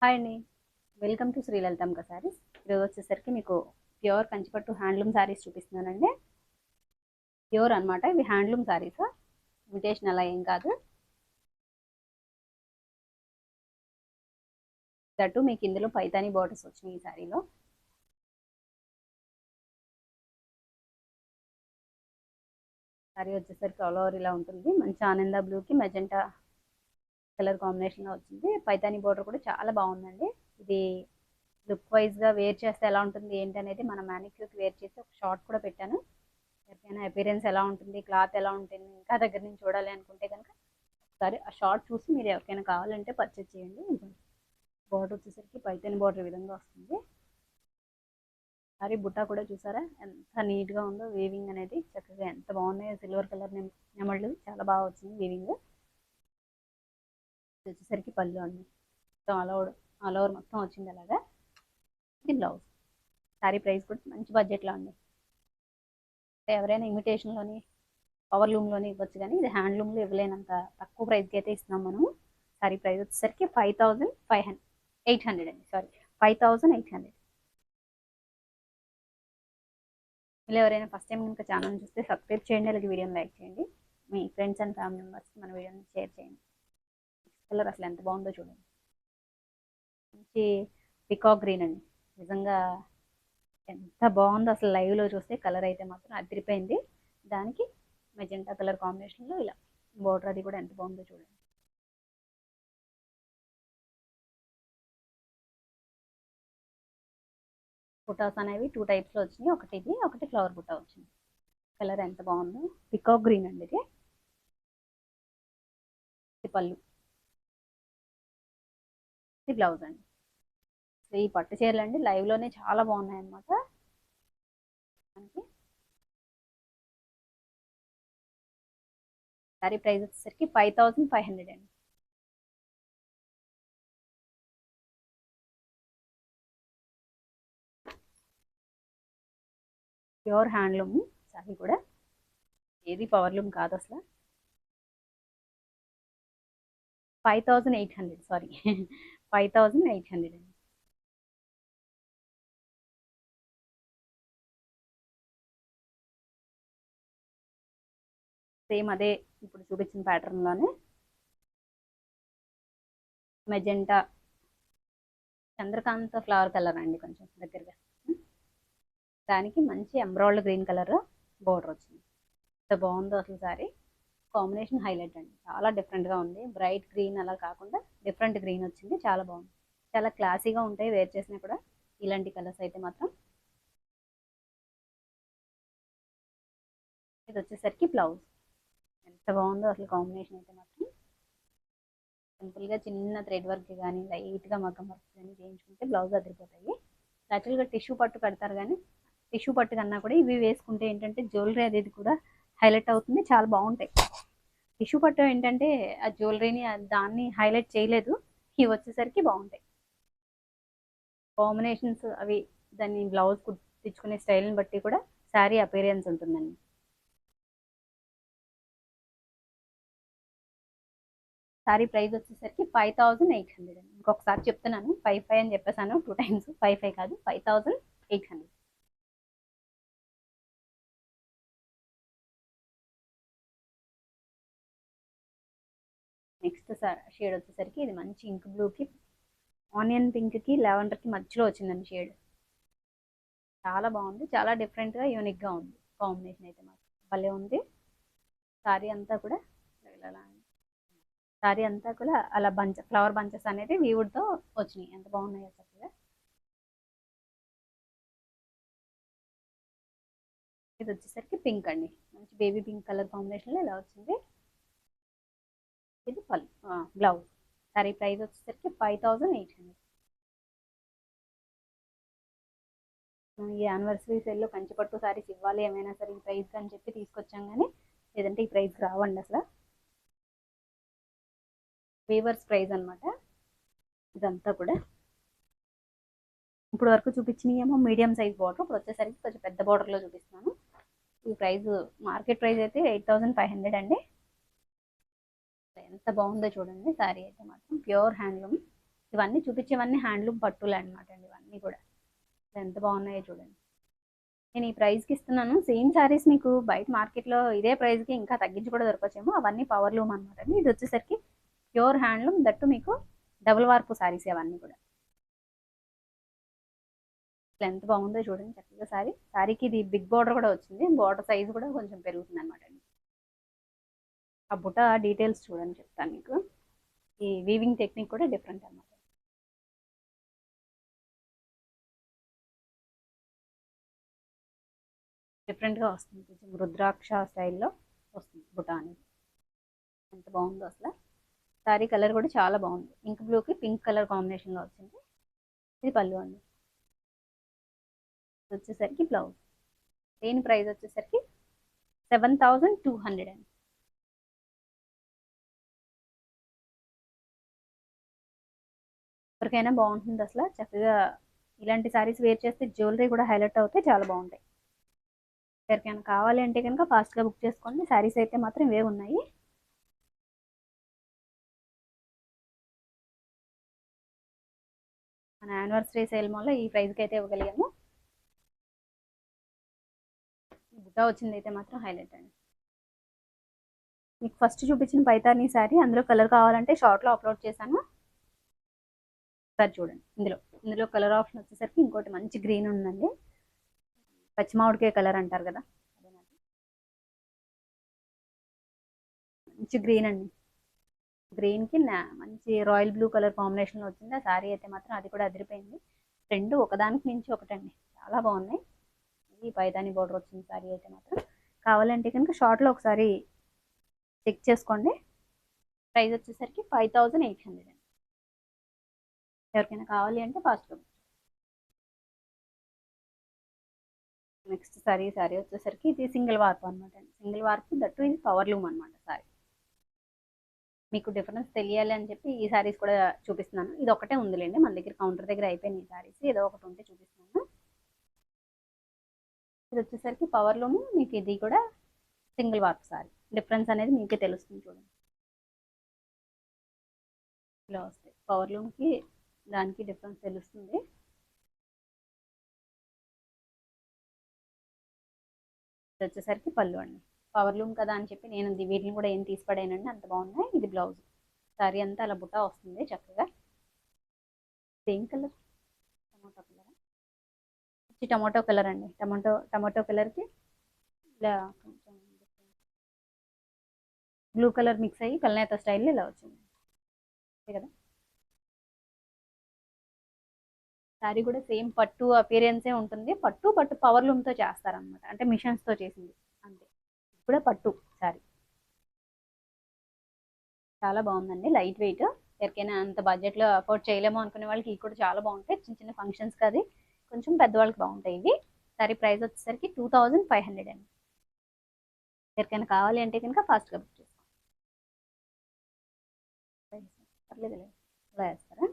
Hi అండి. Welcome to Srilalithamba sarees. ఈరోజు వచ్చేసరికి మీకు ప్యూర్ కంచిపట్టు హ్యాండ్లూమ్ శారీస్ చూపిస్తున్నానండి. ప్యూర్ అన్నమాట. ఇవి హ్యాండ్లూమ్ శారీస్, ఇమిటేషన్ అలా ఏం కాదు. దట్టు మీకు ఇందులో పైతాని బార్డర్స్ వచ్చినాయి ఈ శారీలో. శారీ వచ్చేసరికి ఆల్ ఓవర్ ఇలా ఉంటుంది. మంచి ఆనంద బ్లూకి మెజెంటా కలర్ కాంబినేషన్లో వచ్చింది. పైతాని బార్డర్ కూడా చాలా బాగుందండి. ఇది లుక్ వైజ్గా వేర్ చేస్తే ఎలా ఉంటుంది ఏంటి అనేది మన మ్యానిక్యూర్కి వేర్ చేసి ఒక షార్ట్ కూడా పెట్టాను. ఎవరికైనా అపీరెన్స్ ఎలా ఉంటుంది, క్లాత్ ఎలా ఉంటుంది, ఇంకా దగ్గర నుంచి చూడాలి అనుకుంటే కనుక ఒకసారి ఆ షార్ట్ చూసి మీరు ఎవరికైనా కావాలంటే పర్చేజ్ చేయండి. బార్డర్ వచ్చేసరికి పైతాని బార్డర్ విధంగా వస్తుంది. సారీ బుట్టా కూడా చూసారా ఎంత నీట్గా ఉందో. వీవింగ్ అనేది చక్కగా ఎంత బాగున్నాయో. సిల్వర్ కలర్ నెమళ్ళు చాలా బాగా వచ్చింది వీవింగ్. వచ్చేసరికి పళ్ళు అండి, మొత్తం ఆల్ ఓవర్ మొత్తం వచ్చింది అలాగా. ఇది బ్లౌజ్. సారీ ప్రైస్ కూడా మంచి బడ్జెట్లో ఉంది. ఎవరైనా ఇమిటేషన్లోని పవర్లూమ్లోనే ఇవ్వచ్చు, కానీ ఇది హ్యాండ్లూమ్లో ఇవ్వలేనంత తక్కువ ప్రైస్కి అయితే ఇస్తున్నాం మనం. సారీ ప్రైస్ వచ్చేసరికి 5,800 అండి. సారీ 5,800. ఇలా ఎవరైనా ఫస్ట్ టైం కనుక ఛానల్ చూస్తే సబ్స్క్రైబ్ చేయండి, అలాగే వీడియోని లైక్ చేయండి. మీ ఫ్రెండ్స్ అండ్ ఫ్యామిలీ మెంబర్స్కి మన వీడియోని షేర్ చేయండి. కలర్ అసలు ఎంత బాగుందో చూడండి. మంచి పికాక్ గ్రీన్ అండి. నిజంగా ఎంత బాగుందో అసలు లైవ్లో చూస్తే. కలర్ అయితే మాత్రం అదిరిపోయింది. దానికి మెజెంటా కలర్ కాంబినేషన్లో ఇలా బోర్డర్ అది కూడా ఎంత బాగుందో చూడండి. బుటాస్ అనేవి 2 టైప్స్లో వచ్చినాయి. ఒకటి ఇది, ఒకటి ఫ్లవర్ బుటా వచ్చింది. కలర్ ఎంత బాగుందో. పికాక్ గ్రీన్ అండి ఇది. పళ్ళు, ఇది బ్లౌజ్ అండి. ఈ పట్టు చీరలు అండి లైవ్లోనే చాలా బాగున్నాయి అన్నమాట. సారీ ప్రైస్ వచ్చేసరికి 5,500 అండి. ప్యూర్ హ్యాండ్లూమ్ సారీ కూడా, ఏది పవర్లూమ్ కాదు అసలు. 5,800, సారీ 5,800 అండి. సేమ్ అదే ఇప్పుడు చూపించిన ప్యాటర్న్లోనే మెజెంటా చంద్రకాంత ఫ్లవర్ కలర్ అండి, కొంచెం దగ్గరగా. దానికి మంచి ఎంబ్రాయిడ్ గ్రీన్ కలర్ బోర్డర్ వచ్చింది. ఎంత బాగుందో అసలు సారీ. కాంబినేషన్ హైలైట్ అండి, చాలా డిఫరెంట్గా ఉంది. బ్రైట్ గ్రీన్ అలా కాకుండా డిఫరెంట్ గ్రీన్ వచ్చింది. చాలా బాగుంది, చాలా క్లాసీగా ఉంటాయి వేర్ చేసినా కూడా ఇలాంటి కలర్స్ అయితే మాత్రం. ఇది వచ్చేసరికి బ్లౌజ్. ఎంత బాగుందో అసలు కాంబినేషన్ అయితే మాత్రం. సింపుల్గా చిన్న థ్రెడ్ వర్క్ కానీ లైట్గా మగ్గం వర్క్ కానీ చేయించుకుంటే బ్లౌజ్ అదిరిపోతాయి. యాక్చువల్గా టిష్యూ పట్టు కడతారు, కానీ టిష్యూ పట్టు కన్నా కూడా ఇవి వేసుకుంటే ఏంటంటే జ్యువెలరీ అనేది కూడా హైలైట్ అవుతుంది, చాలా బాగుంటాయి. టిష్యూ పట్టు ఏంటంటే ఆ జ్యువెలరీని దాన్ని హైలైట్ చేయలేదు. ఇవి వచ్చేసరికి బాగుంటాయి కాంబినేషన్స్ అవి. దాన్ని బ్లౌజ్ కుట్టించుకునే స్టైల్ని బట్టి కూడా శారీ అపీరియన్స్ ఉంటుందండి. సారీ ప్రైస్ వచ్చేసరికి 5,800 అండి. ఇంకొకసారి చెప్తున్నాను, 5,500 అని చెప్పేసాను 2 టైమ్స్. 5,500 కాదు, 5,800. నెక్స్ట్ షేడ్ వచ్చేసరికి ఇది మంచి ఇంక్ బ్లూకి ఆనియన్ పింక్కి లెవెండర్కి మధ్యలో వచ్చిందండి షేడ్. చాలా బాగుంది, చాలా డిఫరెంట్గా యూనిక్గా ఉంది. కాంబినేషన్ అయితే మాత్రం భలే ఉంది. సారీ అంతా కూడా ఇలా, సారీ అంతా కూడా అలా ఫ్లవర్ బంచెస్ అనేది వీవుడ్తో వచ్చినాయి. ఎంత బాగున్నాయో చక్కగా. ఇది వచ్చేసరికి పింక్ అండి, మంచి బేబీ పింక్ కలర్ కాంబినేషన్లో ఇలా వచ్చింది. ఇది బ్లౌజ్. సారీ ప్రైస్ వచ్చేసరికి 5,800. ఈ యానివర్సరీ సేల్లో కంచిపట్టు సారీస్ ఇవ్వాలి ఏమైనా సరే ఈ ప్రైస్ అని చెప్పి తీసుకొచ్చాం, కానీ లేదంటే ఈ ప్రైస్ రావండి అసలు. వీవర్స్ ప్రైస్ అనమాట ఇదంతా కూడా. ఇప్పుడు వరకు చూపించినయేమో మీడియం సైజ్ బార్డర్, ఇప్పుడు వచ్చేసరికి కొంచెం పెద్ద బార్డర్లో చూపిస్తున్నాను. ఈ ప్రైస్ మార్కెట్ ప్రైస్ అయితే 8,500 అండి. ఎంత బాగుందో చూడండి. శారీ అయితే మాత్రం ప్యూర్ హ్యాండ్లూమ్. ఇవన్నీ చూపించేవన్నీ హ్యాండ్లూమ్ పట్టులే అనమాట అండి. ఇవన్నీ కూడా ఎంత బాగున్నాయో చూడండి. నేను ఈ ప్రైస్కి ఇస్తున్నాను. సేమ్ శారీస్ మీకు బయట మార్కెట్లో ఇదే ప్రైస్కి ఇంకా తగ్గించి కూడా దొరకచ్చేమో. అవన్నీ పవర్ లూమ్ అనమాట అండి. ఇది వచ్చేసరికి ప్యూర్ హ్యాండ్లూమ్, దట్టు మీకు డబుల్ వార్పు శారీస్ అవన్నీ కూడా. ఎంత బాగుందో చూడండి చక్కగా శారీకి ఇది బిగ్ బార్డర్ కూడా వచ్చింది. బార్డర్ సైజ్ కూడా కొంచెం పెరుగుతుంది అనమాట అండి. ఆ బుట్ట డీటెయిల్స్ చూడండి చెప్తాను మీకు. ఈ వీవింగ్ టెక్నిక్ కూడా డిఫరెంట్ అనమాట. డిఫరెంట్గా వస్తుంది, కొంచెం రుద్రాక్ష స్టైల్లో వస్తుంది బుట్ట అనేది. ఎంత బాగుందో అసలు. శారీ కలర్ కూడా చాలా బాగుంది. ఇంక్ బ్లూకి పింక్ కలర్ కాంబినేషన్లో వచ్చింది. ఇది పళ్ళు అండి. వచ్చేసరికి బ్లౌజ్. దీని ప్రైస్ వచ్చేసరికి 7200 అండి. ఎవరికైనా బాగుంటుంది అసలు. చక్కగా ఇలాంటి శారీస్ వేర్ చేస్తే జ్యువెలరీ కూడా హైలైట్ అవుతే చాలా బాగుంటాయి. ఎవరికైనా కావాలి అంటే కనుక ఫాస్ట్గా బుక్ చేసుకోండి. శారీస్ అయితే మాత్రం ఇవే ఉన్నాయి. మన యానివర్సరీ సేల్ వల్ల ఈ ప్రైస్కి అయితే ఇవ్వగలిగాము. బుట్ట వచ్చింది అయితే మాత్రం హైలైట్ అండి. మీకు ఫస్ట్ చూపించిన పైతానీ శారీ అందులో కలర్ కావాలంటే షార్ట్లో అప్లోడ్ చేశాను, ఒకసారి చూడండి. ఇందులో కలర్ ఆప్షన్ వచ్చేసరికి ఇంకోటి మంచి గ్రీన్ ఉందండి. పచ్చిమామిడికాయ కలర్ అంటారు కదా, మంచి గ్రీన్ అండి. గ్రీన్కి మంచి రాయల్ బ్లూ కలర్ కాంబినేషన్లో వచ్చింది. ఆ శారీ అయితే మాత్రం అది కూడా అదిరిపోయింది. రెండు ఒకదానికి మించి ఒకటండి, చాలా బాగున్నాయి. ఈ పైతాని బోర్డర్ వచ్చిన శారీ అయితే మాత్రం కావాలంటే కనుక షార్ట్లో ఒకసారి చెక్ చేసుకోండి. ప్రైస్ వచ్చేసరికి 5800 అండి. ఎవరికైనా కావాలి అంటే ఫాస్ట్గా. నెక్స్ట్ శారీ వచ్చేసరికి ఇది సింగిల్ వార్పు అనమాట అండి. సింగిల్ వార్పు, దట్టు ఇది పవర్ లూమ్ అనమాట శారీ. మీకు డిఫరెన్స్ తెలియాలి అని చెప్పి ఈ శారీస్ కూడా చూపిస్తున్నాను. ఇది ఒకటే ఉందిలేండి, మన దగ్గర కౌంటర్ దగ్గర అయిపోయినాయి ఈ శారీస్. ఏదో ఒకటి ఉంటే చూపిస్తున్నాను. ఇది వచ్చేసరికి పవర్ లూమ్, మీకు ఇది కూడా సింగిల్ వార్ప్ శారీ. డిఫరెన్స్ అనేది మీకే తెలుస్తుంది చూడండి. ఇలా వస్తాయి. పవర్ లూమ్కి దానికి డిఫరెన్స్ తెలుస్తుంది. ఇది వచ్చేసరికి పళ్ళు అండి. పవర్ లూమ్ కదా అని చెప్పి నేను వీటిని కూడా ఏం తీసిపడానండి, అంత బాగున్నాయి. ఇది బ్లౌజ్. శారీ అంతా అలా బుట్ట వస్తుంది చక్కగా. Same colour, tomato colour. Tomato colour అండి. టమాటో కలర్కి ఇలా కొంచెం బ్లూ కలర్ మిక్స్ అయ్యి కల్నేత స్టైల్లో ఇలా వచ్చింది కదా. శారీ కూడా సేమ్ పట్టు అపీరియన్సే ఉంటుంది. పట్టు పవర్ లూమ్తో చేస్తారనమాట, అంటే మిషన్స్తో చేసింది అంతే. కూడా పట్టు శారీ చాలా బాగుందండి. Light weight. ఎవరికైనా అంత బడ్జెట్లో అఫోర్డ్ చేయలేమో అనుకునే వాళ్ళకి ఇవి కూడా చాలా బాగుంటాయి. చిన్న చిన్న ఫంక్షన్స్ కాదు, కొంచెం పెద్దవాళ్ళకి బాగుంటాయి ఇవి. శారీ ప్రైస్ వచ్చేసరికి 2500 అండి. ఎవరికైనా కావాలి అంటే కనుక ఫాస్ట్గా బుక్ చేసుకోండి. పర్లేదు, అలా వేస్తారా?